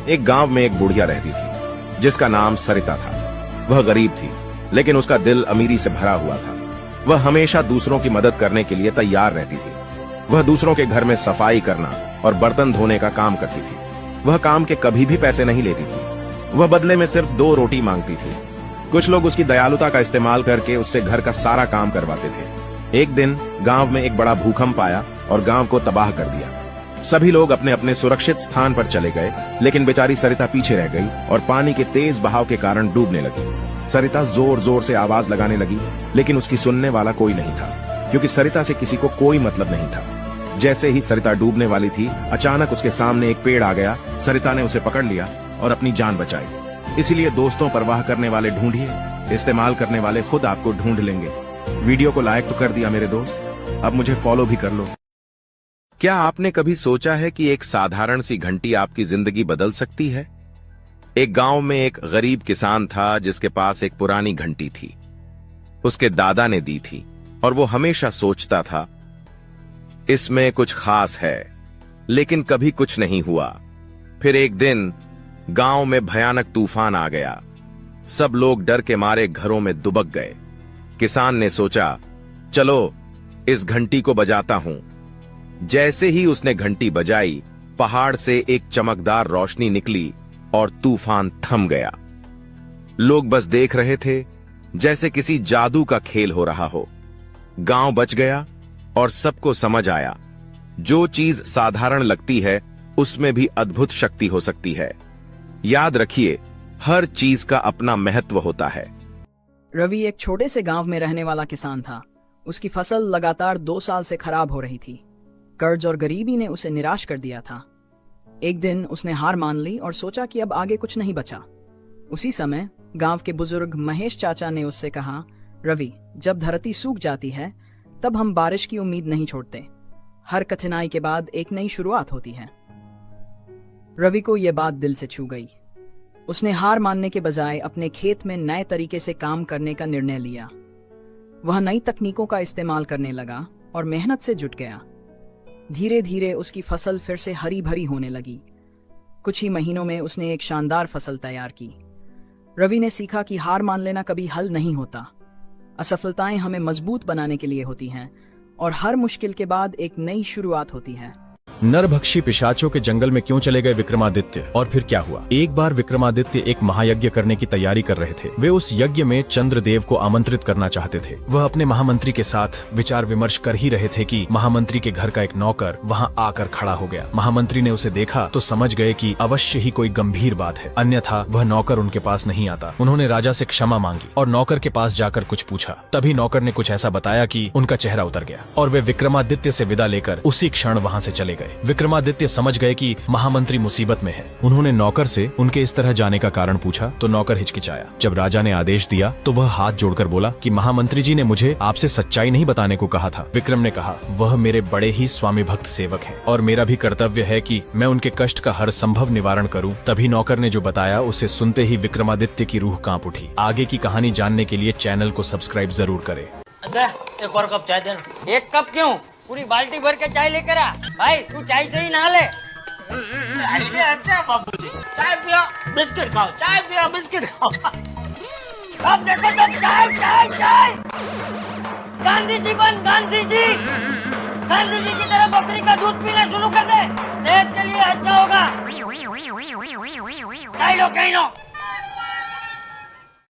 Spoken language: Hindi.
एक गांव में एक बुढ़िया रहती थी जिसका नाम सरिता था। वह गरीब थी, लेकिन उसका दिल अमीरी से भरा हुआ था। वह हमेशा दूसरों की मदद करने के लिए तैयार रहती थी। वह दूसरों के घर में सफाई करना और बर्तन धोने का काम करती थी। वह काम के कभी भी पैसे नहीं लेती थी। वह बदले में सिर्फ 2 रोटी मांगती थी। कुछ लोग उसकी दयालुता का इस्तेमाल करके उससे घर का सारा काम करवाते थे। एक दिन गांव में एक बड़ा भूकंप आया और गांव को तबाह कर दिया। सभी लोग अपने अपने सुरक्षित स्थान पर चले गए, लेकिन बेचारी सरिता पीछे रह गई और पानी के तेज बहाव के कारण डूबने लगी। सरिता जोर जोर से आवाज लगाने लगी, लेकिन उसकी सुनने वाला कोई नहीं था, क्योंकि सरिता से किसी को कोई मतलब नहीं था। जैसे ही सरिता डूबने वाली थी, अचानक उसके सामने एक पेड़ आ गया। सरिता ने उसे पकड़ लिया और अपनी जान बचाई। इसीलिए दोस्तों, परवाह करने वाले ढूंढिए, इस्तेमाल करने वाले खुद आपको ढूंढ लेंगे। वीडियो को लाइक तो कर दिया मेरे दोस्त, अब मुझे फॉलो भी कर लो। क्या आपने कभी सोचा है कि एक साधारण सी घंटी आपकी जिंदगी बदल सकती है? एक गांव में एक गरीब किसान था जिसके पास एक पुरानी घंटी थी। उसके दादा ने दी थी और वो हमेशा सोचता था इसमें कुछ खास है, लेकिन कभी कुछ नहीं हुआ। फिर एक दिन गांव में भयानक तूफान आ गया। सब लोग डर के मारे घरों में दुबक गए। किसान ने सोचा, चलो इस घंटी को बजाता हूं। जैसे ही उसने घंटी बजाई, पहाड़ से एक चमकदार रोशनी निकली और तूफान थम गया। लोग बस देख रहे थे, जैसे किसी जादू का खेल हो रहा हो। गांव बच गया और सबको समझ आया, जो चीज साधारण लगती है उसमें भी अद्भुत शक्ति हो सकती है। याद रखिए, हर चीज का अपना महत्व होता है। रवि एक छोटे से गांव में रहने वाला किसान था। उसकी फसल लगातार 2 साल से खराब हो रही थी। कर्ज और गरीबी ने उसे निराश कर दिया था। एक दिन उसने हार मान ली और सोचा कि अब आगे कुछ नहीं बचा। उसी समय गांव के बुजुर्ग महेश चाचा ने उससे कहा, रवि, जब धरती सूख जाती है तब हम बारिश की उम्मीद नहीं छोड़ते। हर कठिनाई के बाद एक नई शुरुआत होती है। रवि को यह बात दिल से छू गई। उसने हार मानने के बजाय अपने खेत में नए तरीके से काम करने का निर्णय लिया। वह नई तकनीकों का इस्तेमाल करने लगा और मेहनत से जुट गया। धीरे धीरे उसकी फसल फिर से हरी भरी होने लगी। कुछ ही महीनों में उसने एक शानदार फसल तैयार की। रवि ने सीखा कि हार मान लेना कभी हल नहीं होता। असफलताएं हमें मजबूत बनाने के लिए होती हैं और हर मुश्किल के बाद एक नई शुरुआत होती है। नरभक्षी पिशाचों के जंगल में क्यों चले गए विक्रमादित्य, और फिर क्या हुआ? एक बार विक्रमादित्य एक महायज्ञ करने की तैयारी कर रहे थे। वे उस यज्ञ में चंद्रदेव को आमंत्रित करना चाहते थे। वह अपने महामंत्री के साथ विचार विमर्श कर ही रहे थे कि महामंत्री के घर का एक नौकर वहां आकर खड़ा हो गया। महामंत्री ने उसे देखा तो समझ गए कि अवश्य ही कोई गंभीर बात है, अन्यथा वह नौकर उनके पास नहीं आता। उन्होंने राजा से क्षमा मांगी और नौकर के पास जाकर कुछ पूछा। तभी नौकर ने कुछ ऐसा बताया कि उनका चेहरा उतर गया और वे विक्रमादित्य से विदा लेकर उसी क्षण वहां से चले गए। विक्रमादित्य समझ गए कि महामंत्री मुसीबत में है। उन्होंने नौकर से उनके इस तरह जाने का कारण पूछा तो नौकर हिचकिचाया। जब राजा ने आदेश दिया तो वह हाथ जोड़कर बोला कि महामंत्री जी ने मुझे आपसे सच्चाई नहीं बताने को कहा था। विक्रम ने कहा, वह मेरे बड़े ही स्वामी भक्त सेवक हैं और मेरा भी कर्तव्य है कि मैं उनके कष्ट का हर संभव निवारण करूं। तभी नौकर ने जो बताया उसे सुनते ही विक्रमादित्य की रूह कांप उठी। आगे की कहानी जानने के लिए चैनल को सब्सक्राइब जरूर करें। एक और कप चाय देना। एक कप क्यों, पूरी बाल्टी भर के चाय लेकर आ। भाई तू चाय से ही नहा ले। आइडिया अच्छा है बाबूजी। चाय पियो बिस्किट खाओ, चाय पियो बिस्किट खाओ। अब देखो तो चाय चाय चाय। गांधी जी बन, गांधी जी। गांधी जी की तरह बकरी का दूध पीना शुरू कर दे, सेहत के लिए अच्छा होगा। चाय लो, कहीं लो।